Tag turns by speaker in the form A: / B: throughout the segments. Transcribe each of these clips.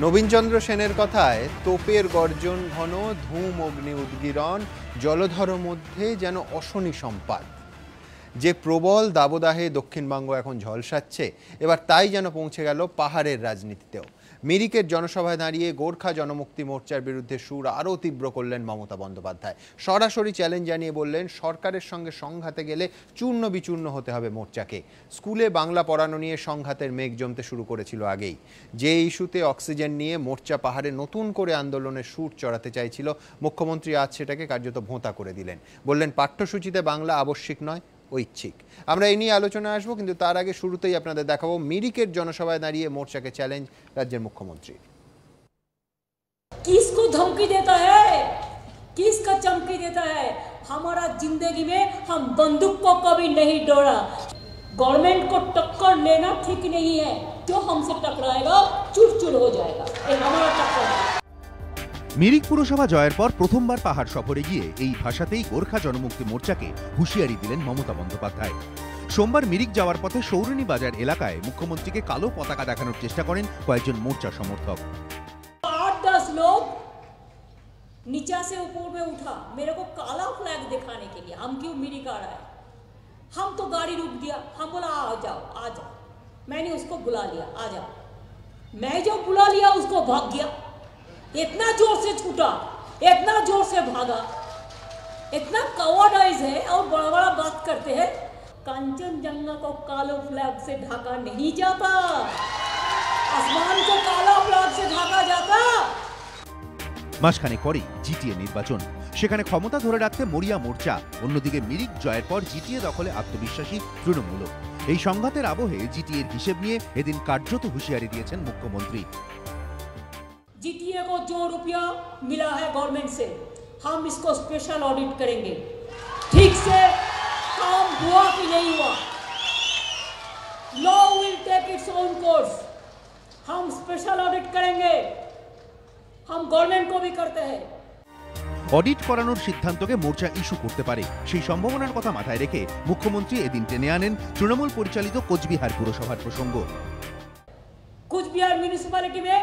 A: নবীনচন্দ্র সেনের কথায় তোপের গর্জন ঘন, ধূম অগ্নি উদ্গীরণ, জলধর মধ্যে যেন অশনি সম্পাদ। যে প্রবল দাবদাহে দক্ষিণবঙ্গ এখন ঝলসাচ্ছে, এবার তাই যেন পৌঁছে গেল পাহাড়ের রাজনীতিতেও। মিরিকের জনসভায় দাঁড়িয়ে গোর্খা জনমুক্তি মোর্চার বিরুদ্ধে সুর আরও তীব্র করলেন মমতা বন্দ্যোপাধ্যায়। সরাসরি চ্যালেঞ্জ জানিয়ে বললেন, সরকারের সঙ্গে সংঘাতে গেলে চূর্ণ বিচূর্ণ হতে হবে মোর্চাকে। স্কুলে বাংলা পড়ানো নিয়ে সংঘাতের মেঘ জমতে শুরু করেছিল আগেই। যে ইস্যুতে অক্সিজেন নিয়ে মোর্চা পাহাড়ে নতুন করে আন্দোলনের সুর চড়াতে চাইছিল, মুখ্যমন্ত্রী আজ সেটাকে কার্যত ভোঁতা করে দিলেন। বললেন, পাঠ্যসূচিতে বাংলা আবশ্যিক নয়, ঐচ্ছিক। আমরা এই নিয়ে আলোচনা আসবো, কিন্তু তার আগে শুরুতেই আপনাদের দেখাবো মিরিকের জনসভায় দাঁড়িয়ে মোর্চাকে চ্যালেঞ্জ রাজ্যের মুখ্যমন্ত্রী।
B: किसको धमकी देता है, किसका चमकी देता है? हमारा जिंदगी में हम बंदूक को कभी नहीं डरा। गवर्नमेंट को टक्कर लेना ठीक नहीं है। जो हमसे टकराएगा चुर हो जाएगा। ये हमारा टक्कर है।
C: মিরিক পুরসভা জয়ের পর প্রথমবার পাহাড় সফরে গিয়ে এই ভাষাতেই গোর্খা জনমুক্তি মোর্চাকে হুঁশিয়ারি দিলেন মমতা বন্দ্যোপাধ্যায়। সোমবার মিরিক যাওয়ার পথে সৌরিনী বাজার এলাকায় মুখ্যমন্ত্রীকে কালো পতাকা দেখানোর চেষ্টা করেন কয়েকজন মোর্চা সমর্থক।
B: 8-10 लोग नीचा से ऊपर में उठा मेरे को काला फ्लैग दिखाने के लिए। हम क्यों मिरिक आ रहा है? हम तो गाड़ी रुक दिया, हम बोला आ जाओ आ जाओ। मैंने उसको बुला लिया, आ जाओ। मैं जो बुला लिया उसको भाग गया। इतना जोर से छूटा, इतना जोर से भागा, इतना कवर्डाइज है और बड़ा बड़ा बात करते हैं। कंचनजंगा को कालो फ्लैग से ढका नहीं जाता, आसमान को काला फ्लैग से ढका जाता।
C: মাসখানেক পরেই জিটিএ নির্বাচন, সেখানে ক্ষমতা ধরে রাখতে মরিয়া মোর্চা। অন্যদিকে মিরিক জয়ের পর জিটিএ দখলে আত্মবিশ্বাসী তৃণমূল। এই সংঘাতের আবহে জিটিএর হিসেব নিয়ে এদিন কার্যত হুঁশিয়ারি দিয়েছেন মুখ্যমন্ত্রী।
B: जीटीए को जो रुपया मिला है गवर्नमेंट से, हम इसको स्पेशल ऑडिट करेंगे। ठीक से काम हुआ कि नहीं हुआ, law will take its own course. हम स्पेशल ऑडिट करेंगे, हम गवर्नमेंट को भी करते हैं।
C: অডিট করানোর সিদ্ধান্তকে মোর্চা ইস্যু করতে পারে, সেই সম্ভাবনার কথা মাথায় রেখে মুখ্যমন্ত্রী এদিন টেনে আনেন তৃণমূল পরিচালিত কোচবিহার পুরসভার প্রসঙ্গ।
B: কোচবিহার म्यूनिसिपैलिटी में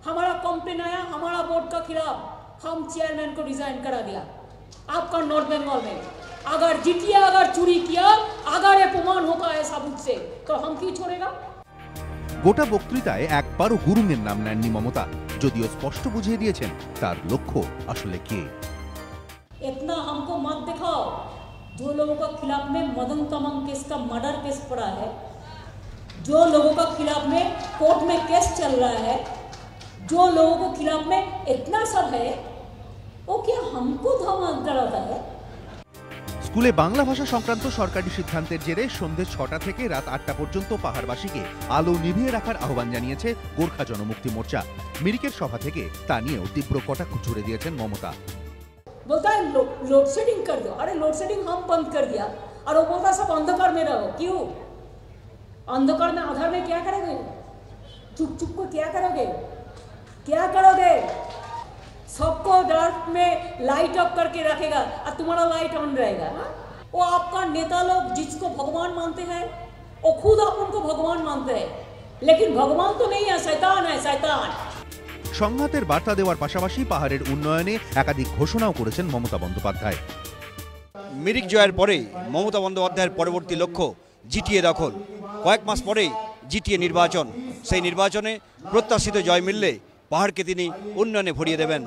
B: हमारा कंप्लेन आया हमारा बोर्ड का खिलाफ, हम चेयरमैन को रिजाइन करा दिया। आपका नॉर्थ बंगाल में अगर जीटीए अगर चोरी किया, अगर ये प्रमाण होता है सबूत से, तो हम क्यों छोड़ेगा?
C: গোটা বক্তৃতায় একবারও গুরুংয়ের নাম নেননি মমতা, যদিও স্পষ্ট বুঝিয়ে দিয়েছেন তার লক্ষ্য আসলে কে।
B: इतना हमको मत दिखाओ। जो लोगों का खिलाफ में मदन तमंग केस का मर्डर केस पड़ा है, जो लोगों का खिलाफ में कोर्ट में केस चल रहा है, जो लोगों के खिलाफ में इतना सब है, वो क्या हमको धमक डराता है?
C: স্কুলে বাংলা ভাষা সংক্রান্ত সরকারি সিদ্ধান্তের জেরে সন্ধ্যে 6টা থেকে রাত 8টা পর্যন্ত পাহাড়বাসীকে আলো নিভিয়ে রাখার আহ্বান জানিয়েছে গোর্খা জনমুক্তি মোর্চা। মিরিকের সভা থেকে তা নিয়েও তীব্র কটাক্ষ ছুড়ে দিয়েছেন মমতা।
B: बोलता है लोड शेडिंग कर दो। अरे लोड शेडिंग हम बंद कर दिया, और वो बोलता सब अंधकार में रहो। क्यों अंधकार में, आधार में क्या करोगे? चुप चुप को क्या करोगे, क्या करोगे? सबको डार्क में लाइट ऑफ करके रखेगा और तुम्हारा लाइट ऑन रहेगा। वो आपका नेता लोग जिसको भगवान मानते हैं, वो खुद आप उनको भगवान मानते हैं, लेकिन भगवान तो नहीं है, शैतान है, शैतान।
C: সংঘাতের বার্তা দেওয়ার পাশাপাশি পাহাড়ের উন্নয়নে একাধিক ঘোষণাও করেছেন মমতা বন্দ্যোপাধ্যায়।
D: মিরিক জয়ের পরেই মমতা বন্দ্যোপাধ্যায়ের পরবর্তী লক্ষ্য জিটিএ দখল। কয়েক মাস পরেই জিটিএ নির্বাচন। সেই নির্বাচনে প্রত্যাশিত জয় মিললে পাহাড়কে তিনি উন্নয়নে ভরিয়ে দেবেন।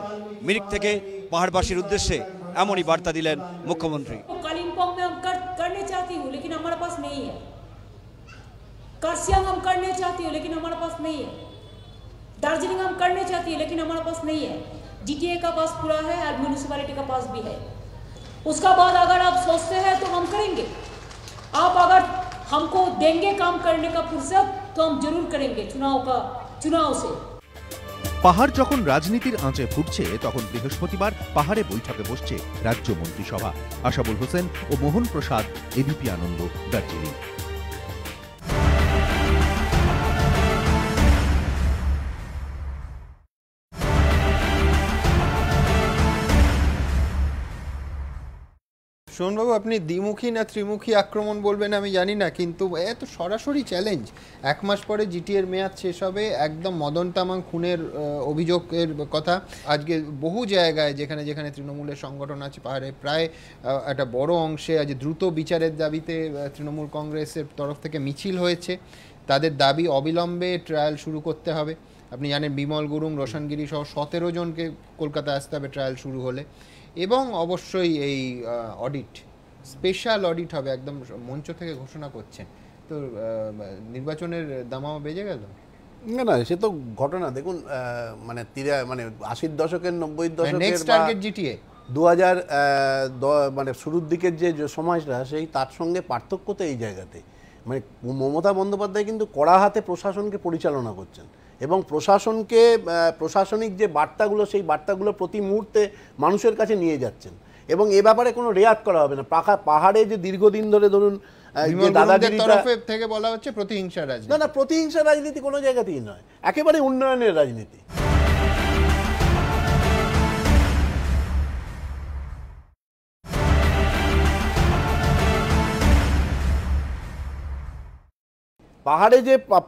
D: মিরিক থেকে পাহাড়বাসীর উদ্দেশ্যে এমনই বার্তা দিলেন মুখ্যমন্ত্রী।
B: कालिम्पोंग में हम करने चाहती हूँ, लेकिन हमारे पास नहीं है। कर्सियंग हम करने चाहती हूँ, लेकिन हमारे पास नहीं है। दार्जिलिंग हम करने चाहती है, लेकिन हमारे पास नहीं है। जीटीए का पास पूरा है और म्यूनिसिपैलिटी का पास भी है। उसका बाद अगर आप सोचते हैं तो हम करेंगे। आप अगर हमको देंगे काम करने का फुर्सत, तो हम जरूर करेंगे चुनाव से।
C: পাহাড় যখন রাজনীতির আঁচে ফুটছে, তখন বৃহস্পতিবার পাহাড়ে বৈঠকে বসছে রাজ্য মন্ত্রিসভা। আশাবুল হোসেন ও মোহন প্রসাদ, এবিপি আনন্দ, দার্জিলিং।
A: সোহনবাবু, আপনি দ্বিমুখী না ত্রিমুখী আক্রমণ বলবেন আমি জানি না, কিন্তু এত সরাসরি চ্যালেঞ্জ। 1 মাস পরে জিটিএর মেয়াদ শেষ হবে, একদম মদন তামাং খুনের অভিযোগের কথা আজকে বহু জায়গায় যেখানে যেখানে তৃণমূলের সংগঠন আছে পাহাড়ে, প্রায় একটা বড় অংশে আজ দ্রুত বিচারের দাবিতে তৃণমূল কংগ্রেসের তরফ থেকে মিছিল হয়েছে। তাদের দাবি অবিলম্বে ট্রায়াল শুরু করতে হবে। আপনি জানেন বিমল গুরুং, রোশনগিরি সহ 17 জনকে কলকাতায় আসতে হবে ট্রায়াল শুরু হলে। এবং অবশ্যই এই অডিট, স্পেশাল অডিট হবে, একদম মঞ্চ থেকে ঘোষণা করছেন। তো নির্বাচনের দামামা বেজে গেল।
E: না না, সে তো ঘটনা। দেখুন মানে 80-র দশকের 90-র দশকের
A: নেক্সট টার্গেট জিটিএ
E: 2000 মানে শুরুর দিকের যে সময়টা, সেই তার সঙ্গে পার্থক্য তো এই জায়গাতে। মানে মমতা বন্দ্যোপাধ্যায় কিন্তু কড়া হাতে প্রশাসনকে পরিচালনা করছেন এবং প্রশাসনকে প্রশাসনিক যে বার্তাগুলো, সেই বার্তাগুলো প্রতি মুহূর্তে মানুষের কাছে নিয়ে যাচ্ছেন এবং এ ব্যাপারে কোনো রেয়াত করা হবে না। পাহাড়ে যে দীর্ঘদিন ধরে ধরুন
A: দাদাগিরির তরফ থেকে বলা হচ্ছে প্রতিহিংসা রাজনীতি।
E: না না, প্রতিহিংসা রাজনীতি কোনো জায়গাতেই নয়, একেবারে উন্নয়নের রাজনীতি।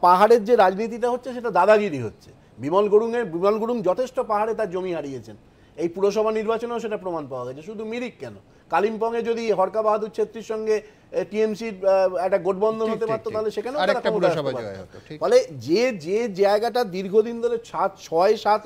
E: পাহাড়ের যে রাজনীতিটা হচ্ছে সেটা দাদাগিরি হচ্ছে। বিমল গুরুং যথেষ্ট পাহাড়ে তার জমি হারিয়েছেন। এই পুরসভা নির্বাচনেও সেটা প্রমাণ পাওয়া গেছে। শুধু মিরিক কেন, কালিম্পংয়ে যদি হরকা বাহাদুর ছেত্রীর সঙ্গে টিএমসির একটা গঠবন্ধন হতে পারতো, তাহলে সেখানেও ফলে যে জায়গাটা দীর্ঘদিন ধরে 6-7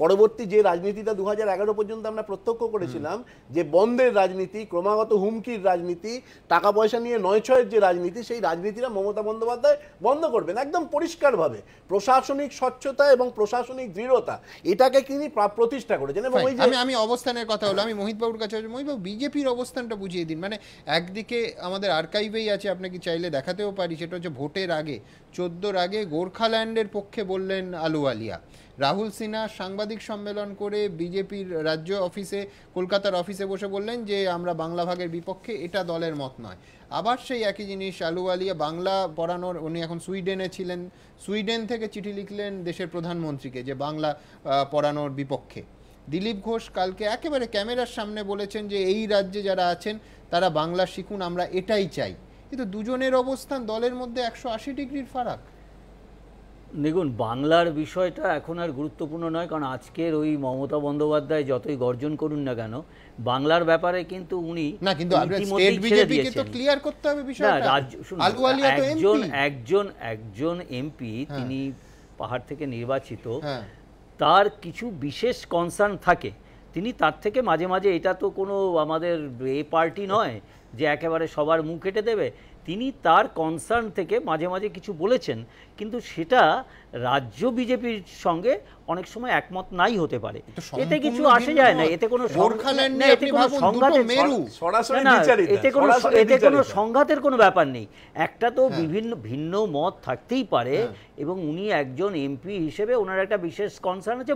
E: পরবর্তী যে রাজনীতিটা 2011 পর্যন্ত আমরা প্রত্যক্ষ করেছিলাম, যে বন্ধের রাজনীতি, ক্রমাগত হুমকির রাজনীতি, টাকা পয়সা নিয়ে 9-6-এর যে রাজনীতি, সেই রাজনীতিটা মমতা বন্দ্যোপাধ্যায় বন্ধ করবেন একদম পরিষ্কারভাবে। প্রশাসনিক স্বচ্ছতা এবং প্রশাসনিক দৃঢ়তা, এটাকে তিনি প্রতিষ্ঠা করেছেন। এবং ওই যে
A: আমি অবস্থানের কথা হলো, আমি মোহিত বাবুর কাছে, মোহিত বাবু বিজেপির অবস্থানটা বুঝিয়ে দিন। মানে একদিকে আমাদের আর্কাইভেই আছে, আপনাকে চাইলে দেখাতেও পারি, সেটা হচ্ছে ভোটের আগে 14-র আগে গোর্খাল্যান্ডের পক্ষে বললেন আলুওয়ালিয়া। রাহুল সিনহা সাংবাদিক সম্মেলন করে বিজেপির রাজ্য অফিসে, কলকাতার অফিসে বসে বললেন যে আমরা বাংলা ভাগের বিপক্ষে, এটা দলের মত নয়। আবার সেই একই জিনিস আলুওয়ালিয়া বাংলা পড়ানোর, উনি এখন সুইডেনে ছিলেন, সুইডেন থেকে চিঠি লিখলেন দেশের প্রধানমন্ত্রীকে যে বাংলা পড়ানোর বিপক্ষে। দিলীপ ঘোষ কালকে একেবারে ক্যামেরার সামনে বলেছেন যে এই রাজ্যে যারা আছেন তারা বাংলা শিখুন, আমরা এটাই চাই। কিন্তু দুজনের অবস্থান দলের মধ্যে 180 ডিগ্রির ফারাক।
F: দেখুন, বাংলার বিষয়টা এখন আর গুরুত্বপূর্ণ নয়, কারণ আজকের ওই মমতা বন্দ্যোপাধ্যায় যতই গর্জন করুন না কেন, বাংলার ব্যাপারে কিন্তু উনি
A: না, কিন্তু স্টেট বিজেপিকে তো ক্লিয়ার করতে হবে বিষয়টা। আলুওয়ালিয়া তো
F: একজন এমপি, তিনি পাহাড় থেকে নির্বাচিত, তার কিছু বিশেষ কনসার্ন থাকে, তিনি তার থেকে মাঝে মাঝে, এটা তো কোনো আমাদের এ পার্টি নয় যে একেবারে সবার মুখ কেটে দেবে, তিনি তার কনসার্ন থেকে মাঝে মাঝে কিছু বলেছেন, কিন্তু সেটা রাজ্য বিজেপির সঙ্গে অনেক সময় একমত নাই হতে পারে। এতে কিছু আসে যায় না, এতে কোনো সংঘাতের কোনো ব্যাপার নেই। একটা তো ভিন্ন মত থাকতেই পারে, এবং উনি একজন এমপি হিসেবে ওনার একটা বিশেষ কনসার্ন আছে,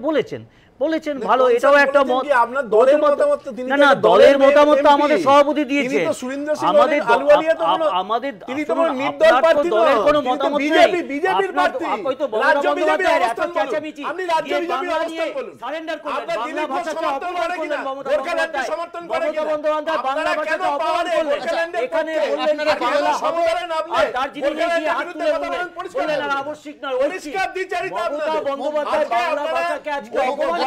F: বলেছেন ভালো, এটাও একটা মত। না না, দলের মতামত তো আমাদের সভাপতি দিয়েছে, আমাদের দলের কোনো মতামত নেই। সারেন্ডার করলেন, বাংলা ভাষাকে অপমান করলেন মমতা বন্দ্যোপাধ্যায়, বাংলা ভাষাকে অপমান করলেন, এখানে বললেন যে বাংলা হবে, আর দার্জিলিংয়ে গিয়ে হাত তুলে বললেন আর আবশ্যিক নয়, ঐচ্ছিক। মমতা বন্দ্যোপাধ্যায় বাংলা ভাষাকে আজকে অপমান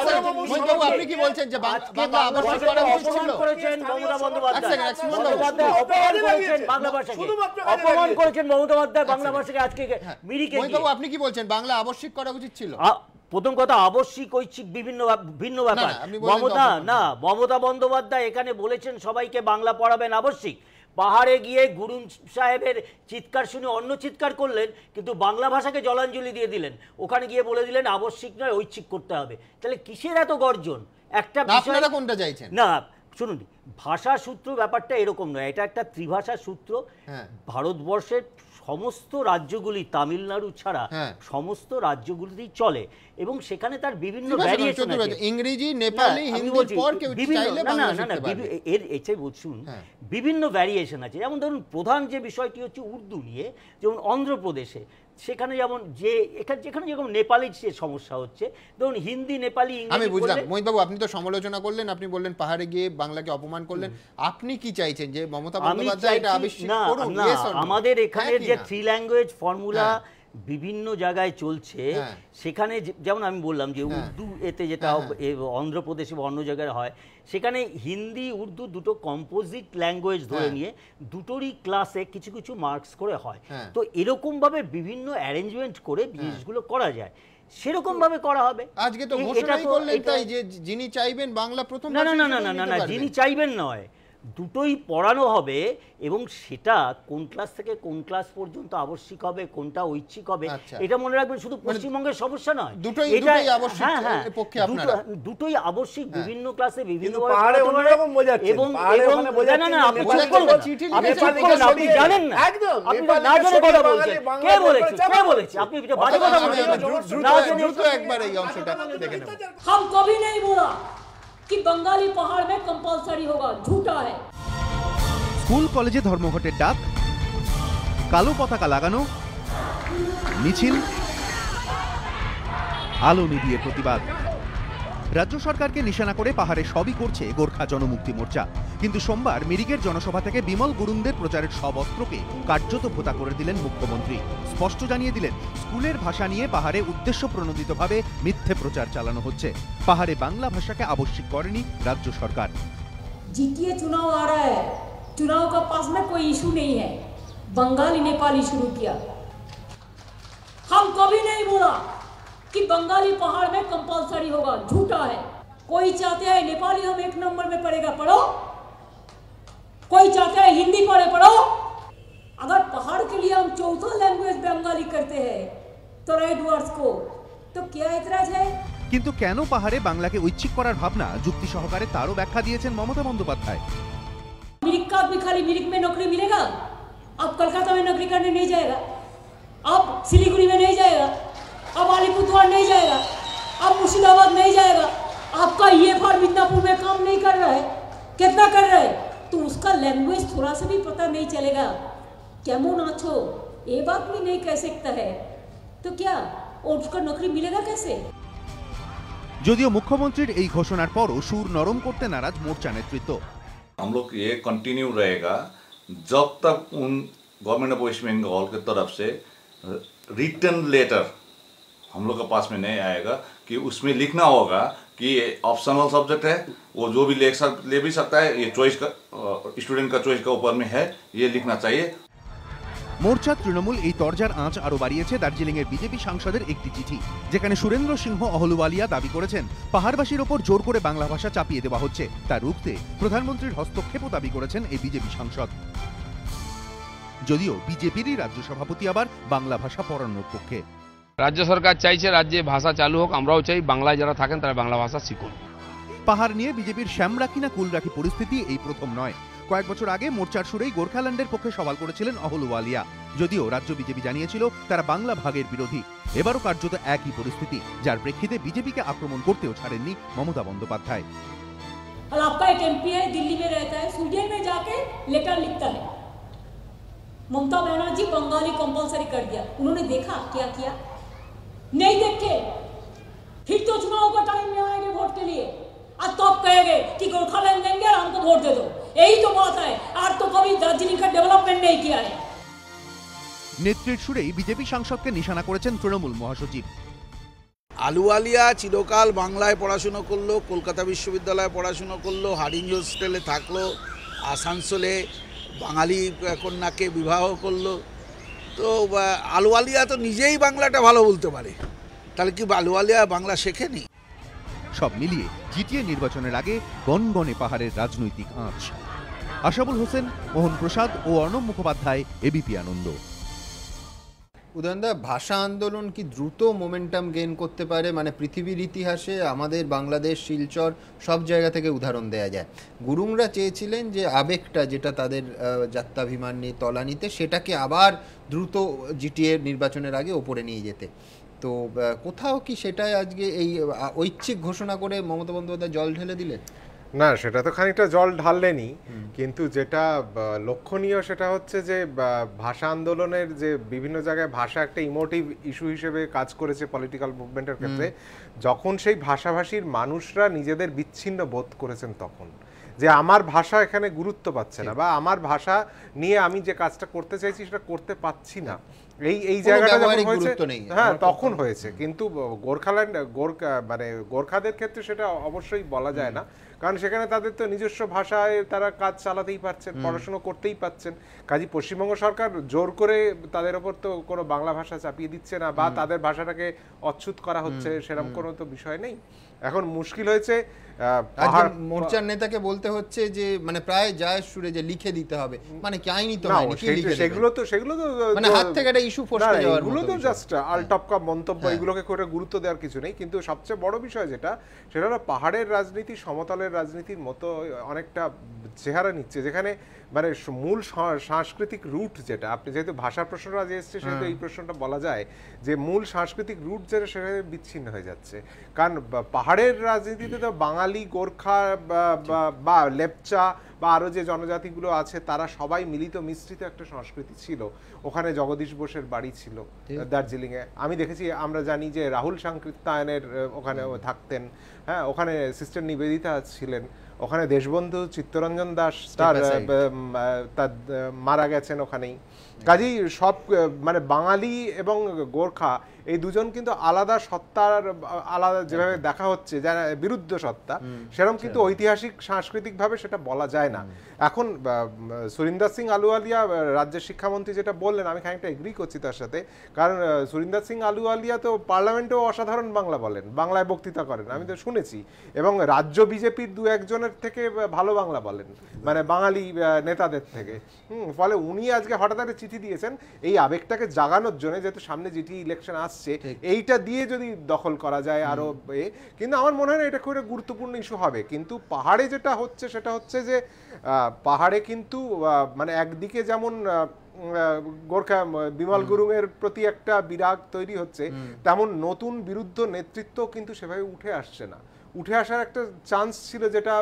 A: আপনি কি বলছেন যে বাংলা আবশ্যিক করা উচিত ছিল?
F: করেছেন মমতা বন্দ্যোপাধ্যায় অপমান করেছেন বাংলা ভাষাকে, অপমান করেছেন মমতা বন্দ্যোপাধ্যায় বাংলা ভাষাকে আজকে মিরিকে গিয়ে।
A: আপনি কি বলছেন বাংলা আবশ্যিক করা উচিত ছিল?
F: প্রথম কথা, আবশ্যিক ঐচ্ছিক ভিন্ন ব্যাপার। মমতা বন্দ্যোপাধ্যায় এখানে বলেছেন সবাইকে বাংলা পড়াবেন আবশ্যিক। পাহাড়ে গিয়ে গুরুং সাহেবের চিৎকার শুনে অন্য চিৎকার করলেন, কিন্তু বাংলা ভাষাকে জলাঞ্জলি দিয়ে দিলেন। ওখানে গিয়ে বলে দিলেন আবশ্যিক নয়, ঐচ্ছিক করতে হবে। তাহলে কিসের এত গর্জন? একটা
A: আপনারা কোনটা চাইছেন?
F: না শুনুন, ভাষা সূত্র ব্যাপারটা এরকম নয়, এটা একটা ত্রিভাষা সূত্র। ভারতবর্ষের সমস্ত রাজ্যগুলি, তামিলনাড়ু ছাড়া সমস্ত রাজ্যগুলিতেই চলে, এবং সেখানে তার বিভিন্ন ভ্যারিয়েশন আছে।
A: ইংরেজি, নেপালি, হিন্দির পর কেউ চাইলে বাংলা শিখতে পারবে।
F: এর এটাই বলছুন, বিভিন্ন ভ্যারিয়েশন আছে। যেমন ধরুন, প্রধান যে বিষয়টি হচ্ছে উর্দু নিয়ে, যেমন অন্ধ্রপ্রদেশে সেখানে যেমন যেখানে যেরকম নেপালি যে সমস্যা হচ্ছে, ধরুন হিন্দি, নেপালি,
A: আমি বুঝলাম। মোহিত বাবু, আপনি তো সমালোচনা করলেন, আপনি বললেন পাহাড়ে গিয়ে বাংলাকে অপমান প্রমাণ করলেন। আপনি কি চাইছেন যে মমতা
F: আমি
A: বন্দ্যোপাধ্যায় এটা
F: চাইছি
A: আবিষ্কার
F: না,
A: করুন?
F: না,
A: Yes or no?
F: আমাদের এখানে
A: হ্যাঁ কি
F: যে
A: না?
F: 3 ল্যাঙ্গুয়েজ ফর্মুলা
A: হ্যাঁ।
F: বিভিন্ন জায়গায় চলছে,
A: হ্যাঁ।
F: সেখানে যেমন আমি বললাম যে
A: হ্যাঁ।
F: উর্দু এতে যেটা অন্ধ্রপ্রদেশে বা অন্য জায়গায় হয়, সেখানে হিন্দি উর্দু দুটো কম্পোজিট ল্যাঙ্গুয়েজ ধরে
A: হ্যাঁ।
F: নিয়ে দুটোরই ক্লাসে কিছু কিছু মার্কস করে হয়।
A: হ্যাঁ।
F: তো এরকমভাবে বিভিন্ন অ্যারেঞ্জমেন্ট করে জিনিসগুলো করা যায়, সেরকম ভাবে করা হবে।
A: আজকে তো
F: এটা
A: ঘোষণাই
F: তো-
A: করলেন
F: এটা-
A: তাই যে যিনি চাইবেন বাংলা প্রথম
F: না না
A: ভাষা
F: না না
A: হিসেবে
F: না না
A: নিতে
F: না
A: পারবেন।
F: যিনি চাইবেন নয়, দুটোই পড়ানো হবে, এবং সেটা কোন ক্লাস থেকে কোন ক্লাস পর্যন্ত আবশ্যিক হবে, কোনটা ঐচ্ছিক হবে,
A: আচ্ছা।
F: এটা মনে রাখবেন। শুধু পশ্চিমবঙ্গের সমস্যা নয়,
A: দুটোই
F: এটা
A: আবশ্যিক
F: হ্যাঁ হ্যাঁ
A: এর পক্ষে
F: দুটো-
A: আপনারা।
F: দুটোই আবশ্যিক, বিভিন্ন ক্লাসে বিভিন্ন
E: কিন্তু পাহাড়ে অন্যরকম বোঝাচ্ছেন,
F: এবং
E: পাহাড়ে
F: এবং
E: ওখানে
F: না
E: বোঝাচ্ছেন
F: না না,
E: যে
F: আপনি
E: নেপালি
F: চুপ করবেন না,
A: চিঠি
F: আপনি
A: লিখেছেন,
F: চুপ করবেন না, আপনি জানেন না,
E: একদম,
F: আপনি
E: নেপালি
F: না জেনে
E: লিখে
F: কথা
E: বাঙালি
F: বলছেন।
E: বাংলা
F: কে
E: বলছে,
F: বলেছে, কে বলেছে? আপনি এটা বাজে কথা
A: আমি
F: বলছেন।
A: দ্রুত
F: না জেনে
A: দ্রুত একবার এই অংশটা দেখে নেব।
B: हम कभी नहीं बोला कि बंगाली पहाड़ में कंपलसरी होगा, झूठा है।
C: স্কুল কলেজে ধর্মঘটের ডাক, কালো পতাকা লাগানো, মিছিল, আলো নিভিয়ে প্রতিবাদ। রাজ্য সরকারকে নিশানা করে পাহাড়ে সবই করছে গোর্খা জনমুক্তি মোর্চা। কিন্তু সোমবার মিরিকের জনসভা থেকে বিমল গুরুংদের প্রচারের সব অস্ত্রকে কার্যত ভোতা করে দিলেন মুখ্যমন্ত্রী। স্পষ্ট জানিয়ে দিলেন, স্কুলের ভাষা নিয়ে পাহাড়ে উদ্দেশ্য প্রণোদিতভাবে মিথ্যে প্রচার চালানো হচ্ছে। পাহাড়ে বাংলা ভাষাকে আবশ্যিক করেনি রাজ্য সরকার।
B: जीटीए चुनाव आ रहा है, चुनाव का पास में कोई इशू नहीं है, बंगाली नेपाली शुरू किया। हम कभी नहीं बोला कि बंगाली पहाड़ में कंपलसरी होगा, झूठा है। कोई चाहते हैं नेपाली हम 1 नंबर में पढ़ेगा, पढ़ो। कोई चाहते हैं हिंदी पढ़े, पढ़ो। अगर पहाड़ के लिए हम चौथा लैंग्वेज बंगाली करते हैं तो राइट वर्ड्स को, तो क्या ऐतराज है?
C: কিন্তু কেন পাহাড়ে বাংলাকে ঐচ্ছিক করার ভাবনা, যুক্তি সহকারে তারও ব্যাখ্যা দিয়েছেন মমতা বন্দ্যোপাধ্যায়।
B: मिरिक का आदमी खाली मिरिक में नौकरी मिलेगा, अब कलकत्ता में नौकरी करने नहीं जाएगा, अब सिलीगुड़ी में नहीं जाएगा, अब अलीपुरद्वार नहीं जाएगा, अब मुर्शिदाबाद नहीं जाएगा। आपका ये फार्म मिदनापुर में काम नहीं कर रहा है, कितना कर रहा है, तो उसका लैंग्वेज थोड़ा सा भी पता नहीं चलेगा, कैमो नाचो, ये बात भी नहीं कह सकता है, तो क्या और उसका नौकरी मिलेगा कैसे?
C: যদিও মুখ্যমন্ত্রীর এই ঘোষণার পরও সুর নরম করতে নারাজ মোর্চা নেতৃত্ব।
G: हम लोग ये कंटिन्यू रहेगा जब तक उन गवर्नमेंट ऑफ वेस्ट बंगाल की तरफ से रिटन लेटर हम लोग के पास में नहीं आएगा कि उसमें लिखना होगा कि ये ऑप्शनल सब्जेक्ट है, वो जो भी ले भी सकता है, ये चॉइस का स्टूडेंट का चॉइस का ऊपर में है, ये लिखना चाहिए।
C: মোর্চা তৃণমূল এই তরজার আঁচ আরও বাড়িয়েছে দার্জিলিংয়ের বিজেপি সাংসদের একটি চিঠি, যেখানে সুরেন্দ্র সিংহ অহলুওয়ালিয়া দাবি করেছেন পাহাড়বাসীর ওপর জোর করে বাংলা ভাষা চাপিয়ে দেওয়া হচ্ছে। তা রুখতে প্রধানমন্ত্রীর হস্তক্ষেপও দাবি করেছেন এই বিজেপি সাংসদ। যদিও বিজেপিরই রাজ্য সভাপতি আবার বাংলা ভাষা পড়ানোর পক্ষে।
H: রাজ্য সরকার চাইছে রাজ্যে ভাষা চালু হোক, আমরাও চাই বাংলায় যারা থাকেন তারা বাংলা ভাষা শিখুন।
C: পাহাড় নিয়ে বিজেপির শ্যামরাখি না কুলরাখি পরিস্থিতি এই প্রথম নয়। কয়েক বছর আগে মোর্চার সুরেই গোর্খাল্যান্ডের পক্ষে সওয়াল করেছিলেন অহলুওয়ালিয়া। যদিও রাজ্য বিজেপি জানিয়েছিল তারা বাংলা ভাগের বিরোধী। এবারও কার্যত একই পরিস্থিতি, যার প্রেক্ষিতে বিজেপিকে আক্রমণ করতেও ছাড়েননি মমতা বন্দ্যোপাধ্যায়।
B: और आपका एक एमपी है, दिल्ली में रहता है, स्वीडन में जाके लेटर लिखता है ममता बनर्जी बंगाली कंपलसरी कर दिया। उन्होंने देखा क्या किया? नहीं देखे, फिर तो चुनाव का टाइम में आएंगे वोट के लिए और तब कहेंगे कि गोरखालैंड देंगे और हमको वोट दे दो। यही तो बात है, और तो कभी दार्जिलिंग का डेवलपमेंट नहीं किया है।
C: নেত্রীর সুরেই বিজেপি সাংসদকে নিশানা করেছেন তৃণমূল মহাসচিব।
I: আলুওয়ালিয়া চিরকাল বাংলায় পড়াশুনো করলো, কলকাতা বিশ্ববিদ্যালয়ে পড়াশুনো করলো, হারিঞ্জ হোস্টেলে থাকলো, আসানসোলে বাঙালি কন্যাকে বিবাহ করলো। তো আলুওয়ালিয়া তো নিজেই বাংলাটা ভালো বলতে পারে, তাহলে কি আলুওয়ালিয়া বাংলা শেখেনি?
C: সব মিলিয়ে জিটিএ নির্বাচনের আগে গনগনে পাহাড়ের রাজনৈতিক আঁচ। আশাবুল হোসেন, মোহন প্রসাদ ও অর্ণব মুখোপাধ্যায়, এবিপি আনন্দ।
A: উদয়নদা, ভাষা আন্দোলন কি দ্রুত মোমেন্টাম গেইন করতে পারে? মানে পৃথিবীর ইতিহাসে আমাদের বাংলাদেশ, শিলচর সব জায়গা থেকে উদাহরণ দেয়া যায়। গুরুংরা চেয়েছিলেন যে আবেগটা, যেটা তাদের যাত্রাভিমান নিয়ে তলানিতে, সেটাকে আবার দ্রুত জিটিএ নির্বাচনের আগে ওপরে নিয়ে যেতে। তো কোথাও কি সেটাই আজকে এই ঐচ্ছিক ঘোষণা করে মমতা বন্দ্যোপাধ্যায় জল ঢেলে দিলেন?
J: না, সেটা তো খানিকটা জল ঢাললেনি, কিন্তু যেটা লক্ষণীয় সেটা হচ্ছে যে ভাষা আন্দোলনের যে বিভিন্ন জায়গায় ভাষা একটা ইমোটিভ ইস্যু হিসেবে কাজ করেছে পলিটিক্যাল মুভমেন্টের ক্ষেত্রে, যখন সেই ভাষাভাষীর মানুষরা নিজেদের বিচ্ছিন্ন বোধ করেছেন তখন যে আমার ভাষা এখানে গুরুত্ব পাচ্ছে না, বা আমার ভাষা নিয়ে আমি যে কাজটা করতে চাইছি সেটা করতে পাচ্ছি না, এই জায়গাটা যখন হয়েছে, হ্যাঁ তখন হয়েছে। কিন্তু গোর্খাল্যান্ড মানে গোর্খাদের ক্ষেত্রে সেটা অবশ্যই বলা যায় না, কারণ সেখানে তাদের তো নিজস্ব ভাষায় তারা কাজ চালাতেই পারছেন, পড়াশোনা করতেই পারছেন। কাজী পশ্চিমবঙ্গ সরকার জোর করে তাদের ওপর তো কোনো বাংলা ভাষা চাপিয়ে দিচ্ছে না, বা তাদের ভাষাটাকে অচ্যুত করা হচ্ছে, সেরকম কোনো তো বিষয় নেই। এখন মুশকিল হয়েছে
A: মোর্চার নেতাকে বলতে হচ্ছে যে মানে প্রায় যায় সুরে যে লিখে দিতে হবে, মানে কি আইনি তো হয়নি, কি লিখে
J: সেগুলো তো
A: মানে হাত থেকে একটা ইস্যু ফসকে যাওয়ার
J: এগুলো তো জাস্ট আলটপকা মন্তব্য, এগুলোকে করে গুরুত্ব দেওয়ার কিছু নেই। কিন্তু সবচেয়ে বড় বিষয় যেটা, সেটা হলো পাহাড়ের রাজনীতি সমতলের রাজনীতির মতো অনেকটা চেহারা নিচ্ছে, যেখানে মানে মূল সাংস্কৃতিক রুট যেটা, আপনি যেহেতু ভাষার প্রশ্নটা আজ এসছে সেহেতু এই প্রশ্নটা বলা যায় যে মূল সাংস্কৃতিক রুট যেটা সেটা বিচ্ছিন্ন হয়ে যাচ্ছে। কারণ পাহাড়ের রাজনীতিতে তো বাঙালি, গোর্খা বা লেপচা বা আরও যে জনজাতিগুলো আছে তারা সবাই মিলিত মিশ্রিত একটা সংস্কৃতি ছিল। ওখানে জগদীশ বোসের বাড়ি ছিল দার্জিলিংয়ে, আমি দেখেছি, আমরা জানি যে রাহুল সাংকৃত্যায়নের ওখানে থাকতেন, হ্যাঁ ওখানে সিস্টার নিবেদিতা ছিলেন, ওখানে দেশবন্ধু চিত্তরঞ্জন দাস তার মারা গেছেন ওখানেই। কাজেই সব মানে বাঙালি এবং গোর্খা এই দুজন কিন্তু আলাদা সত্তার, আলাদা যেভাবে দেখা হচ্ছে যারা বিরুদ্ধ সত্তা, সেরকম কিন্তু ঐতিহাসিক সাংস্কৃতিকভাবে সেটা বলা যায় না। এখন সুরিন্দর সিং আলুওয়ালিয়া রাজ্যের শিক্ষামন্ত্রী যেটা বললেন, আমি খানিকটা এগ্রি করছি তার সাথে, কারণ সুরিন্দর সিং আলুওয়ালিয়া তো পার্লামেন্টেও অসাধারণ বাংলা বলেন, বাংলায় বক্তৃতা করেন, আমি তো শুনেছি, এবং রাজ্য বিজেপির দু একজনের থেকে ভালো বাংলা বলেন, মানে বাঙালি নেতাদের থেকে। ফলে উনি আজকে হঠাৎ একটা চিঠি দিয়েছেন এই আবেগটাকে জাগানোর জন্য, যেহেতু সামনে জিটি ইলেকশন আসছে, এইটা দিয়ে যদি দখল করা যায় আরো, কিন্তু আমার মনে হয় না এটা খুব গুরুত্বপূর্ণ ইস্যু হবে। কিন্তু পাহাড়ে যেটা হচ্ছে সেটা হচ্ছে যে পাহাড়ে কিন্তু মানে একদিকে যেমন গোর্খা বিমল গুরুং এর প্রতি একটা বিরাগ তৈরি হচ্ছে, তেমন নতুন বিরুদ্ধ নেতৃত্ব কিন্তু সেভাবে উঠে আসছে না। উঠে আসার একটা চান্স ছিল, যেটা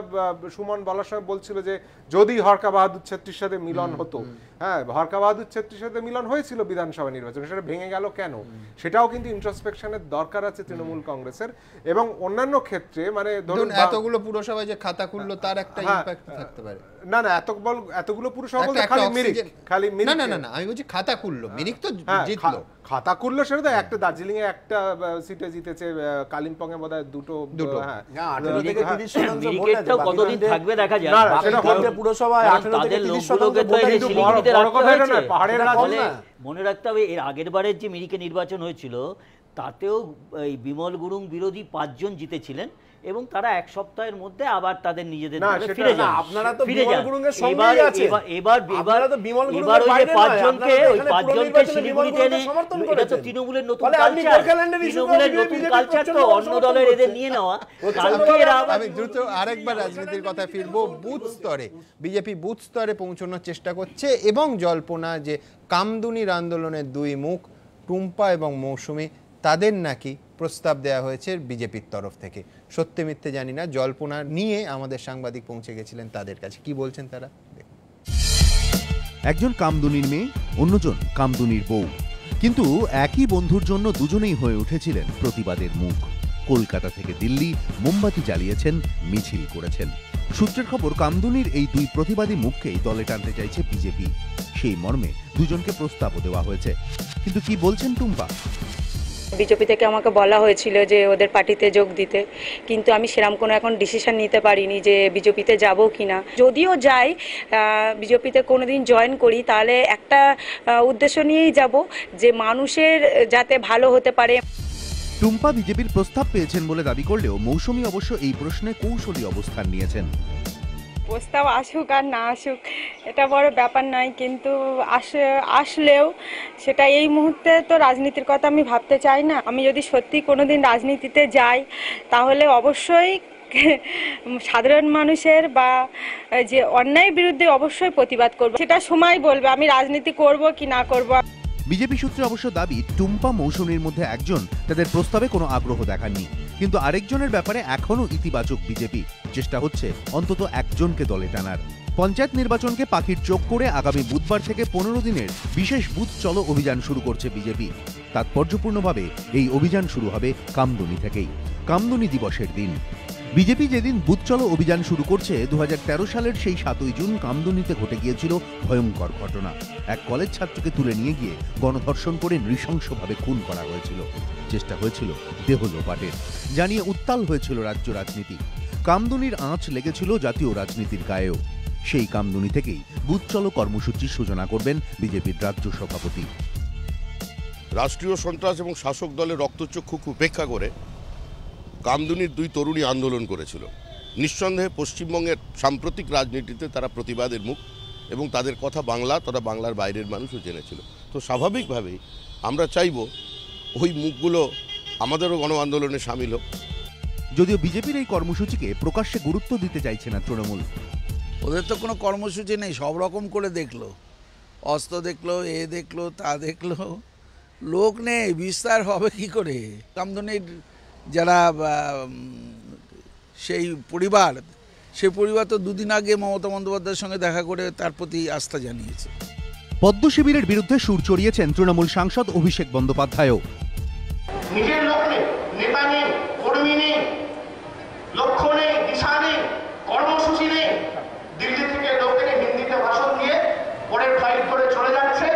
J: সুমন বলার সময় বলছিল যে যদি হরকা বাহাদুর ছেত্রীর সাথে মিলন হতো, হ্যাঁ হরকা বাহাদুর ছেত্রীর সাথে মিলন হয়েছিল বিধানসভা নির্বাচনে, সেটা ভেঙে গেল কেন? সেটাও কিন্তু ইন্ট্রোস্পেকশনের দরকার আছে তৃণমূল কংগ্রেসের। এবং অন্যান্য ক্ষেত্রে মানে ধরুন এতগুলো
A: পুরসভায় যে খাতা খুললো তার একটা ইমপ্যাক্ট থাকতে পারে।
J: না এতগুলো পুরসভা বলতে খালি মিরিক,
A: না আমি বলছি খাতা খুললো, মিরিক তো জিতলো,
J: খাতা খুললো সেটা তো একটা দার্জিলিং এ একটা সিটে জিতেছে, কালিম্পং এ বোধহয় দুটো। হ্যাঁ
F: 18 থেকে 30% কতদিন থাকবে দেখা যায়,
E: পুরসভায় 18 থেকে
F: 30% মনে রাখতে হবে। এর আগের বারের যে মিরিকে নির্বাচন হয়েছিল তাতেও এই বিমল গুরুং বিরোধী 5 জন জিতেছিলেন, এবং তারা এক সপ্তাহের মধ্যে আবার তাদের নিজেদের ফিরে যান।
E: আপনারা তো বিমল গুরুংয়ের সঙ্গেই আছেন,
F: এবার ওই যে 5 জনকে শিলিগুড়িতে এনে, এটা তো তৃণমূলের নতুন কালচার, তৃণমূলের নতুন কালচার, তো অন্য দলের এদের নিয়ে নেওয়া।
A: আমি দ্রুত আরেকবার রাজনীতির কথায় ফিরবো। বুথ স্তরে বিজেপি বুথ স্তরে পৌঁছানোর চেষ্টা করছে, এবং জল্পনা যে কামদুনির আন্দোলনের দুই মুখ টুম্পা এবং মৌসুমী, তাদের নাকি প্রস্তাব দেওয়া হয়েছে বিজেপির তরফ থেকে। সত্যি মিথ্যে জানি না, জল্পনা নিয়ে আমাদের সাংবাদিক পৌঁছে গেছিলেন তাদের কাছে, কি বলছেন তারা।
C: একজন কামদুনির মেয়ে, অন্যজন কামদুনির বউ, কিন্তু একই বন্ধুর জন্য দুজনেই হয়ে উঠেছিলেন প্রতিবাদের মুখ। কলকাতা থেকে দিল্লি মোমবাতি জ্বালিয়েছেন, মিছিল করেছেন। সূত্রের খবর, কামদুনির এই দুই প্রতিবাদী মুখকেই দলে টানতে চাইছে বিজেপি। সেই মর্মে দুজনকে প্রস্তাবও দেওয়া হয়েছে। কিন্তু কি বলছেন টুম্পা?
K: বিজেপি থেকে আমাকে বলা হয়েছিল যে ওদের পার্টিতে যোগ দিতে, কিন্তু আমি সেরকম কোনো এখন ডিসিশন নিতে পারিনি যে বিজেপিতে যাব কিনা। যদিও যাই বিজেপিতে কোনোদিন জয়েন করি, তাহলে একটা উদ্দেশ্য নিয়েই যাব যে মানুষের যাতে ভালো হতে পারে।
C: টুম্পা বিজেপির প্রস্তাব পেয়েছেন বলে দাবি করলেও মৌসুমী অবশ্য এই প্রশ্নে কৌশলী অবস্থান নিয়েছেন।
K: প্রস্তাব আসুক আর না আসুক এটা বড় ব্যাপার নয়, কিন্তু আসলেও সেটা এই মুহূর্তে তো রাজনীতির কথা আমি ভাবতে চাই না। আমি যদি সত্যি কোনোদিন রাজনীতিতে যাই তাহলে অবশ্যই সাধারণ মানুষের বা যে অন্যায়ের বিরুদ্ধে অবশ্যই প্রতিবাদ করব, সেটা সময় বলবে আমি রাজনীতি করব কি না করব।
C: বিজেপি সূত্রে অবশ্য দাবি, টুম্পা মৌসুমীর মধ্যে একজন তাদের প্রস্তাবে কোনো আগ্রহ দেখাননি, কিন্তু আরেকজনের ব্যাপারে এখনও ইতিবাচক বিজেপি। চেষ্টা হচ্ছে অন্তত একজনকে দলে টানার। পঞ্চায়েত নির্বাচনকে পাখির চোখ করে আগামী বুধবার থেকে 15 দিনের বিশেষ বুথ চলো অভিযান শুরু করছে বিজেপি। তাৎপর্যপূর্ণভাবে এই অভিযান শুরু হবে কামদুনি থেকেই, কামদুনি দিবসের দিন। বিজেপি যেদিন বুথ চলো অভিযান শুরু করছে 2013 সালের সেই 7ই জুন কামদুনিতে ঘটে গিয়েছিল ভয়ঙ্কর ঘটনা। এক কলেজ ছাত্রকে তুলে নিয়ে গিয়ে গণধর্ষণ করে নৃশংসভাবে খুন করা হয়েছিল। চেষ্টা হয়েছিল দেহ লোপাটের, জানিয়ে উত্তাল হয়েছিল রাজ্য রাজনীতি। কামদুনির আঁচ লেগেছিল জাতীয় রাজনীতির গায়েও। সেই কামদুনি থেকেই বুথ চলো কর্মসূচির সূচনা করবেন বিজেপির রাজ্য সভাপতি।
L: রাষ্ট্রীয় সন্ত্রাস এবং শাসক দলের রক্তচক্ষু উপেক্ষা করে কামদুনির 2 তরুণী আন্দোলন করেছিল। নিঃসন্দেহে পশ্চিমবঙ্গের সাম্প্রতিক রাজনীতিতে তারা প্রতিবাদের মুখ এবং তাদের কথা বাংলা তথা বাংলার বাইরের মানুষও জেনেছিল। তো স্বাভাবিকভাবেই আমরা চাইব ওই মুখগুলো আমাদেরও গণ আন্দোলনে সামিল হোক।
C: যদিও বিজেপির এই কর্মসূচিকে প্রকাশ্যে গুরুত্ব দিতে চাইছে না তৃণমূল।
I: ওদের তো কোনো কর্মসূচি নেই, সব রকম করে দেখলো, অস্ত্র দেখলো, এ দেখলো, তা দেখলো, লোক নেই, বিস্তার হবে কি করে? কামদুনির যারা সেই পরিবার তো 2 দিন আগে মমতা বন্দ্যোপাধ্যায়ের সঙ্গে দেখা করে তার প্রতি আস্থা জানিয়েছে।
C: পদ্ম শিবিরের বিরুদ্ধে সুর চড়িয়েছেন তৃণমূল সাংসদ অভিষেক বন্দ্যোপাধ্যায়ও।
M: নিজের লোক নেই, নেতা নেই, কর্মী নেই, লক্ষ্য নেই, দিশা নেই, কর্মসূচি নেই, দিল্লি থেকে লোক এনে হিন্দিতে ভাষণ দিয়ে পরের ফ্লাইট করে চলে যাচ্ছে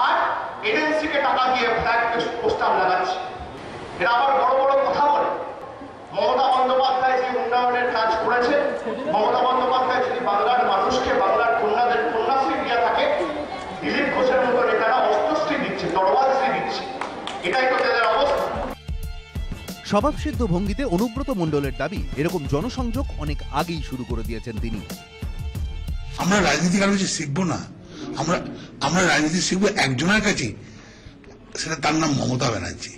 M: আর এজেন্সিকে টাকা দিয়ে ফ্ল্যাগ পোস্টার লাগাচ্ছে। এরা আবার বড় বড় কথা বলে। মমতা বন্দ্যোপাধ্যায় যে উন্নয়নের কাজ করেছে, মমতা বন্দ্যোপাধ্যায় যদি বাংলার মানুষকে বাংলার কন্যাদের কন্যাশ্রী দিয়ে থাকে, দিলীপ ঘোষের মতো নেতারা অস্ত্রশ্রী দিচ্ছে, তরবারশ্রী দিচ্ছে। এটাই তো তাদের অবস্থা।
C: স্বভাবসিদ্ধ ভঙ্গিতে অনুব্রত মণ্ডলের দাবি, এরকম জনসংযোগ অনেক আগেই শুরু করে দিয়েছেন তিনি।
N: আমরা রাজনীতি কারো কাছে শিখবো না, আমরা রাজনীতি শিখবো একজনের কাছে, সেটা তার নাম মমতা ব্যানার্জি।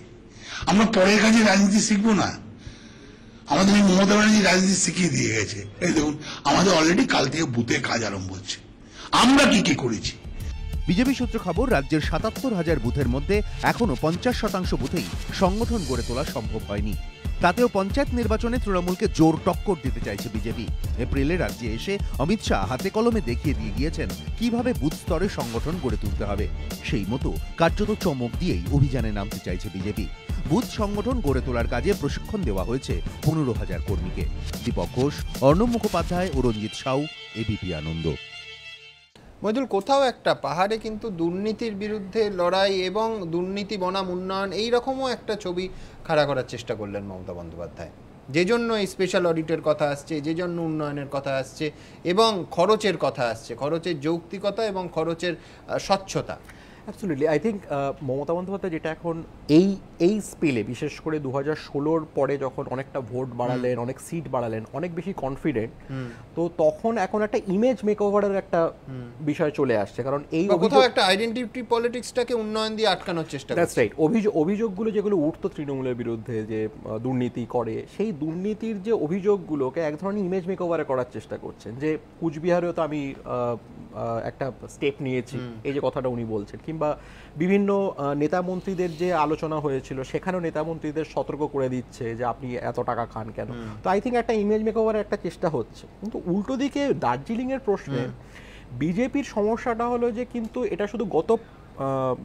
N: আমরা পরের কাছে রাজনীতি শিখবো না, আমাদের এই মমতা ব্যানার্জি রাজনীতি শিখিয়ে দিয়ে গেছে। এই দেখুন, আমাদের অলরেডি কাল থেকে বুথে কাজ আরম্ভ হচ্ছে। আমরা কি কি করেছি?
C: বিজেপি সূত্র খবর, রাজ্যের 77,000 বুথের মধ্যে এখনো 50% বুথেই সংগঠন গড়ে তোলা সম্ভব হয়নি। তাতেও পঞ্চায়েত নির্বাচনে তৃণমূলকে জোর টক্কর দিতে চাইছে বিজেপি। এপ্রিলে রাজ্যে এসে অমিত শাহ হাতে কলমে দেখিয়ে দিয়ে গিয়েছেন কিভাবে বুথ স্তরে সংগঠন গড়ে তুলতে হবে। সেই মতো কার্যত চমক দিয়েই অভিযানে নামতে চাইছে বিজেপি। বুথ সংগঠন গড়ে তোলার কাজে প্রশিক্ষণ দেওয়া হয়েছে 15,000 কর্মীকে। দীপক ঘোষ, অর্ণব মুখোপাধ্যায় ও রঞ্জিত সাউ, এবিপি আনন্দ।
A: মইদুল, কোথাও একটা পাহাড়ে কিন্তু দুর্নীতির বিরুদ্ধে লড়াই এবং দুর্নীতি বনাম উন্নয়ন এইরকমও একটা ছবি খাড়া করার চেষ্টা করলেন মমতা বন্দ্যোপাধ্যায়। যে জন্য এই স্পেশাল অডিটের কথা আসছে, যে জন্য উন্নয়নের কথা আসছে এবং খরচের কথা আসছে, খরচের যৌক্তিকতা এবং খরচের স্বচ্ছতা।
O: Absolutely, I think Mamata Bandyopadhyay যেটা এখন এই স্পেলে, বিশেষ করে 2016-র পরে যখন অনেকটা ভোট বাড়ালেন, অনেক সিট বাড়ালেন, অনেক বেশি কনফিডেন্ট, তো তখন এখন একটা ইমেজ মেকওভারের একটা বিষয় চলে আসছে। কারণ এই
A: কোথাও একটা আইডেন্টিটি পলিটিক্সটাকে উন্নয়ন দিয়ে আটকানোর চেষ্টা করছে।
O: That's right. অভিযোগগুলো যেগুলো উঠতো তৃণমূলের বিরুদ্ধে, যে দুর্নীতি করে, সেই দুর্নীতির যে অভিযোগগুলোকে এক ধরনের ইমেজ মেকওভারে করার চেষ্টা করছেন। যে কুচবিহারেও তো আমি একটা স্টেপ নিয়েছি, এই যে কথাটা উনি বলছেন, কিংবা বিভিন্ন নেতা মন্ত্রীদের যে আলোচনা হয়েছিল সেখানেও নেতা মন্ত্রীদের সতর্ক করে দিচ্ছে যে আপনি এত টাকা খান কেন। তো আই থিঙ্ক একটা ইমেজ মেকওভারের একটা চেষ্টা হচ্ছে। কিন্তু উল্টো দিকে দার্জিলিংয়ের প্রশ্নে বিজেপির সমস্যাটা হলো যে, কিন্তু এটা শুধু গত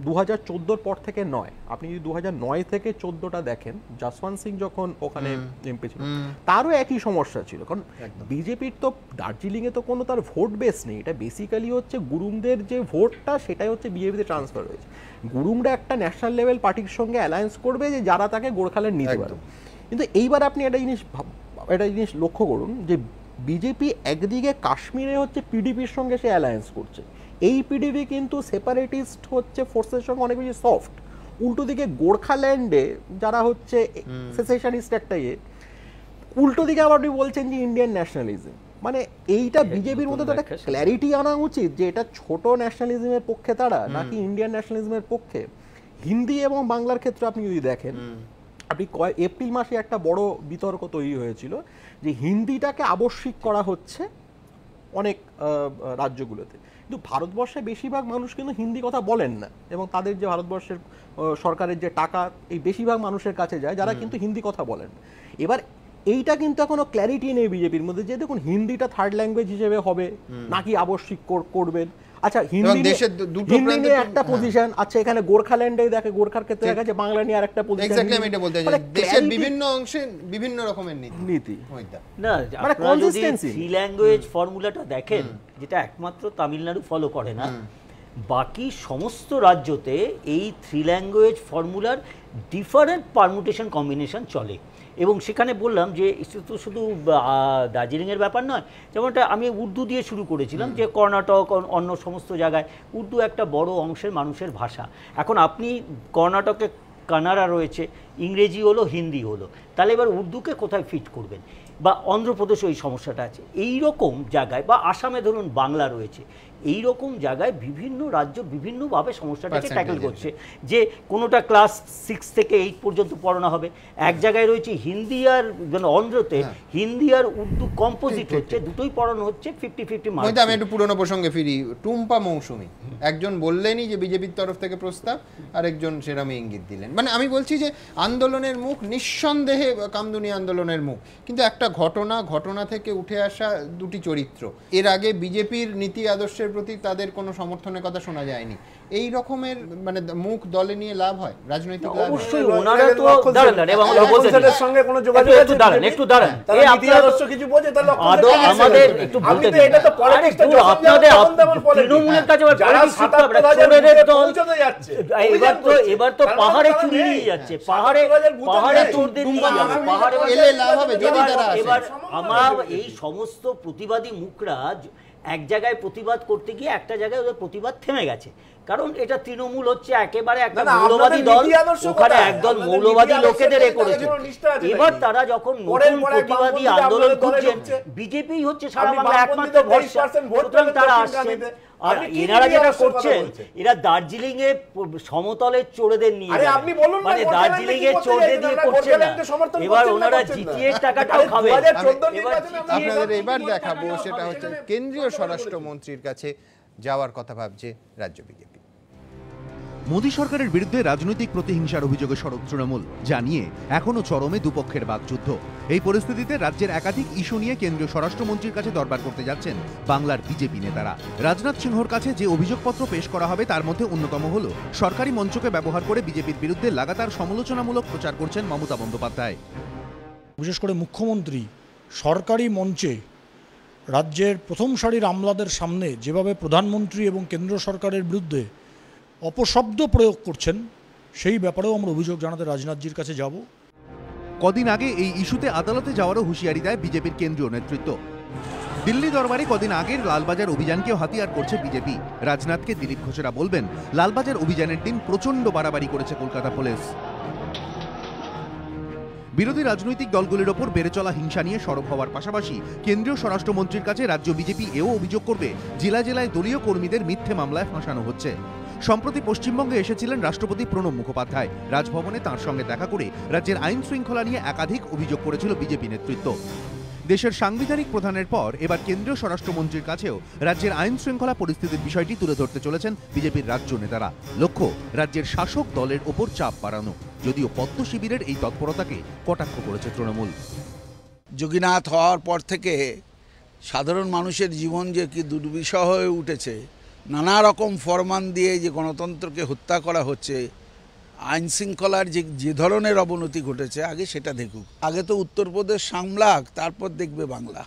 O: 2014-র পর থেকে নয়। আপনি যদি 2009 থেকে 14টা দেখেন, যশবন্ত সিং যখন ওখানে এমপি ছিল, তারও একই সমস্যা ছিল। কারণ বিজেপির তো দার্জিলিংয়ে তো কোনো তার ভোট বেস নেই। এটা বেসিক্যালি হচ্ছে গুরুংদের যে ভোটটা, সেটাই হচ্ছে বিজেপিতে ট্রান্সফার হয়েছে। গুরুংরা একটা ন্যাশনাল লেভেল পার্টির সঙ্গে অ্যালায়েন্স করবে যে যারা তাকে গোর্খাল্যান্ড নিতে পারে। কিন্তু এইবার আপনি একটা জিনিস লক্ষ্য করুন যে বিজেপি একদিকে কাশ্মীরে হচ্ছে পিডিপির সঙ্গে সে অ্যালায়েন্স করছে। এই পিডিপি কিন্তু সেপারেটিস্ট হচ্ছে ফোর্সের সঙ্গে অনেক বেশি সফট। উল্টো দিকে গোর্খাল্যান্ডে যারা হচ্ছে সেসেশনিস্ট একটা উল্টো দিকে আবার আপনি বলছেন যে ইন্ডিয়ান ন্যাশনালিজম। মানে এইটা বিজেপির মধ্যে তো একটা ক্ল্যারিটি আনা উচিত যে এটা ছোট ন্যাশনালিজমের পক্ষে তারা নাকি ইন্ডিয়ান ন্যাশনালিজমের পক্ষে। হিন্দি এবং বাংলার ক্ষেত্রে আপনি যদি দেখেন, আপনি এপ্রিল মাসে একটা বড় বিতর্ক তৈরি হয়েছিল যে হিন্দিটাকে আবশ্যিক করা হচ্ছে অনেক রাজ্যগুলোতে, কিন্তু ভারতবর্ষে বেশিরভাগ মানুষ কিন্তু হিন্দি কথা বলেন না, এবং তাদের যে ভারতবর্ষের সরকারের যে টাকা এই বেশিরভাগ মানুষের কাছে যায় যারা কিন্তু হিন্দি কথা বলেন। এবার এইটা কিন্তু এখনো ক্ল্যারিটি নেই বিজেপির মধ্যে যে দেখুন হিন্দিটা থার্ড ল্যাঙ্গুয়েজ হিসেবে হবে নাকি আবশ্যিক করবেন। আচ্ছা হিন্দি নিয়ে একটা পজিশন, আচ্ছা এখানে গোর্খাল্যান্ডে দেখে গোর্খার ক্ষেত্রে দেখা যাচ্ছে বাংলা নিয়ে আরেকটা পজিশন।
A: এক্স্যাক্টলি আমি এটা বলতে চাই, দেশের বিভিন্ন অংশে বিভিন্ন রকমের নীতি
F: না, আপনারা যদি থ্রি ল্যাঙ্গুয়েজ ফর্মুলাটা দেখেন, যেটা একমাত্র তামিলনাড়ু ফলো করে না, বাকি সমস্ত রাজ্যতে এই থ্রি ল্যাঙ্গুয়েজ ফর্মুলার ডিফারেন্ট পারমুটেশন কম্বিনেশন চলে। এবং সেখানে বললাম যে তো শুধু দার্জিলিংয়ের ব্যাপার নয়, যেমনটা আমি উর্দু দিয়ে শুরু করেছিলাম, যে কর্ণাটক অন্য সমস্ত জায়গায় উর্দু একটা বড় অংশের মানুষের ভাষা। এখন আপনি কর্ণাটকে কানাড়া রয়েছে, ইংরেজি হলো, হিন্দি হলো, তাহলে এবার উর্দুকে কোথায় ফিট করবেন? বা অন্ধ্রপ্রদেশে ওই সমস্যাটা আছে। এই রকম জায়গায় বা আসামে ধরুন বাংলা রয়েছে, এই রকম জায়গায় বিভিন্ন রাজ্য বিভিন্নভাবে সমস্যাটাকে ট্যাকল করছে। যে কোনোটা ক্লাস 6 থেকে 8 পর্যন্ত পড়ানো হবে, এক জায়গায় রয়েছে হিন্দি আর অন্ধ্রতে হিন্দি আর উর্দু কম্পোজিট হচ্ছে, দুটোই পড়ানো হচ্ছে 50-50 মার্কস।
A: আমি একটু পুরনো প্রসঙ্গে ফিরি, টুম্পা মৌসুমী একজন বললেনই যে বিজেপির তরফ থেকে প্রস্তাব, আর একজন সেরামই ইঙ্গিত দিলেন। মানে আমি বলছি যে আন্দোলনের মুখ নিঃসন্দেহে কামদুনি আন্দোলনের মুখ, কিন্তু একটা ঘটনা থেকে উঠে আসা দুটি চরিত্র। এর আগে বিজেপির নীতি আদর্শের প্রতি তাদের কোনো সমর্থনের কথা শোনা যায়নি। এই রকমের মানে মুখ দলে নিয়ে লাভ হয়, রাজনৈতিক লাভ?
F: অবশ্যই ওনারা তো দাঁড়ান এবং
E: বলছেন সঙ্গে কোনো যোগাযোগ আছে?
F: একটু দাঁড়ান,
E: এই নীতি আদর্শ কিছু বোঝে তাহলে
F: আমাদের একটু বলতে দিন। এটা তো পলিটিক্সটা আপনাদের তৃণমূলের কাছে পলিটিক্স শিখতে হবে, চোরেদের দল এবার তো পাহাড়ে চুরি নিয়ে যাচ্ছে, পাহাড়ে চোরদের নিয়ে যাবে, পাহাড়ে এলে লাভ হবে যদি তারা আসে। এবার আমরা এই সমস্ত প্রতিবাদী মুখরা এক জায়গায় প্রতিবাদ করতে গিয়ে একটা জায়গায় ওদের প্রতিবাদ থেমে গেছে, কারণ এটা তৃণমূল হচ্ছে একেবারে একটা মৌলবাদী দল, ওখানে একদল মৌলবাদী লোকেদের এ করেছে। এবার তারা যখন নতুন প্রতিবাদী আন্দোলন করছেন, বিজেপি হচ্ছে সারা বাংলা একমাত্র ভরসা, সুতরাং তারা আসছে। আর এনারা যেটা করছেন, এরা দার্জিলিং এ সমতলের চোরেদের নিয়ে, মানে দার্জিলিং এর চোরদের দিয়ে করছে না, এবার ওনারা জিটিএর টাকাটাও খাবে।
A: আপনাদের এবার দেখাবো সেটা হচ্ছে কেন্দ্রীয় স্বরাষ্ট্রমন্ত্রীর কাছে যাওয়ার কথা ভাবছে রাজ্য বিজেপি।
C: মোদী সরকারের বিরুদ্ধে রাজনৈতিক প্রতিহিংসার অভিযোগে সরব তৃণমূল, জানিয়ে এখনো চরমে দুপক্ষের বাকযুদ্ধ। এই পরিস্থিতিতে রাজ্যের একাধিক ইস্যু নিয়ে কেন্দ্রীয় স্বরাষ্ট্রমন্ত্রীর কাছে দরবার করতে যাচ্ছেন বাংলার বিজেপি নেতারা। রাজনাথ সিংহর কাছে যে অভিযোগপত্র পেশ করা হবে তার মধ্যে অন্যতম হল সরকারি মঞ্চকে ব্যবহার করে বিজেপির বিরুদ্ধে লাগাতার সমালোচনামূলক প্রচার করছেন মমতা বন্দ্যোপাধ্যায়।
P: বিশেষ করে মুখ্যমন্ত্রী সরকারি মঞ্চে রাজ্যের প্রথম সারির আমলাদের সামনে যেভাবে প্রধানমন্ত্রী এবং কেন্দ্র সরকারের বিরুদ্ধে অপশব্দ প্রয়োগ করছেন, সেই ব্যাপারেও আমরা অভিযোগ জানাতে রাজনাথজির কাছে যাব।
C: কদিন আগে এই ইস্যুতে আদালতে যাওয়ারও হুঁশিয়ারি দেয় বিজেপির কেন্দ্রীয় নেতৃত্ব। দিল্লি দরবারে কদিন আগের লালবাজার অভিযানকেও হাতিয়ার করছে বিজেপি। রাজনাথকে দিলীপ ঘোষেরা বলবেন, লালবাজার অভিযানের দিন প্রচণ্ড বাড়াবাড়ি করেছে কলকাতা পুলিশ। বিরোধী রাজনৈতিক দলগুলির ওপর বেড়ে চলা হিংসা নিয়ে সরব হওয়ার পাশাপাশি কেন্দ্রীয় স্বরাষ্ট্রমন্ত্রীর কাছে রাজ্য বিজেপি এও অভিযোগ করবে জেলায় জেলায় দলীয় কর্মীদের মিথ্যে মামলায় ফাঁসানো হচ্ছে। সম্প্রতি পশ্চিমবঙ্গে এসেছিলেন রাষ্ট্রপতি প্রণব মুখোপাধ্যায়। রাজভবনে তাঁর সঙ্গে দেখা করে রাজ্যের আইন শৃঙ্খলা নিয়ে একাধিক অভিযোগ করেছিল বিজেপি নেতৃত্ব। দেশের সাংবিধানিক প্রধানের পর এবার কেন্দ্রীয় স্বরাষ্ট্রমন্ত্রীর কাছেও রাজ্যের আইন শৃঙ্খলা পরিস্থিতির বিষয়টি তুলে ধরতে চলেছেন বিজেপির রাজ্য নেতারা। লক্ষ্য রাজ্যের শাসক দলের ওপর চাপ বাড়ানো, যদিও পদ্ম শিবিরের এই তৎপরতাকে কটাক্ষ করেছে তৃণমূল।
I: যোগীনাথ হওয়ার পর থেকে সাধারণ মানুষের জীবন যে কি দুর্বিষহ হয়ে উঠেছে, নানা রকম ফরমান দিয়ে যে গণতন্ত্রকে হত্যা করা হচ্ছে, আইন শৃঙ্খলার যে ধরনের অবনতি ঘটেছে, আগে সেটা দেখুক। আগে তো উত্তরপ্রদেশ সামলাক, তারপর দেখবে বাংলা।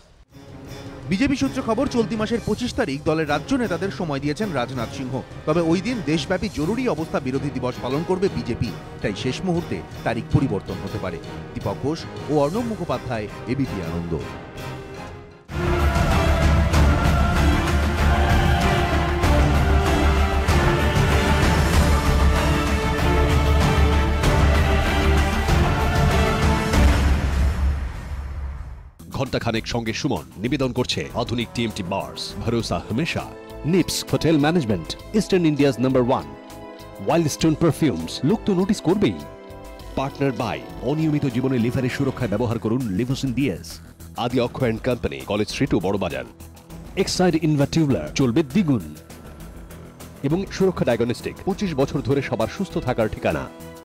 C: বিজেপি সূত্রে খবর, চলতি মাসের 25 তারিখ দলের রাজ্য নেতাদের সময় দিয়েছেন রাজনাথ সিংহ। তবে ওই দিন দেশব্যাপী জরুরি অবস্থা বিরোধী দিবস পালন করবে বিজেপি, তাই শেষ মুহূর্তে তারিখ পরিবর্তন হতে পারে। দীপক ঘোষ ও অর্ণব মুখোপাধ্যায়, এবিপি আনন্দ।
Q: ঘণ্টাখানেক সঙ্গে সুমন নিবেদন করছে আধুনিক টিএমটি বার্স, ভরসা হমেশা। NIPS hotel management, eastern India's number 1। Wildstone perfumes, লোক তো নোটিস করবেই। পার্টনার বাই, অনিয়মিত জীবনে লিভারের সুরক্ষায় ব্যবহার করুন লিভোসিন DS. Adi Aksha and company, college street ও বড়বাজার। এক্সাইড ইনভার্টিউলার, চলবে দ্বিগুণ। এবং সুরক্ষা ডায়াগনস্টিক, 25 বছর ধরে সবার সুস্থ থাকার ঠিকানা।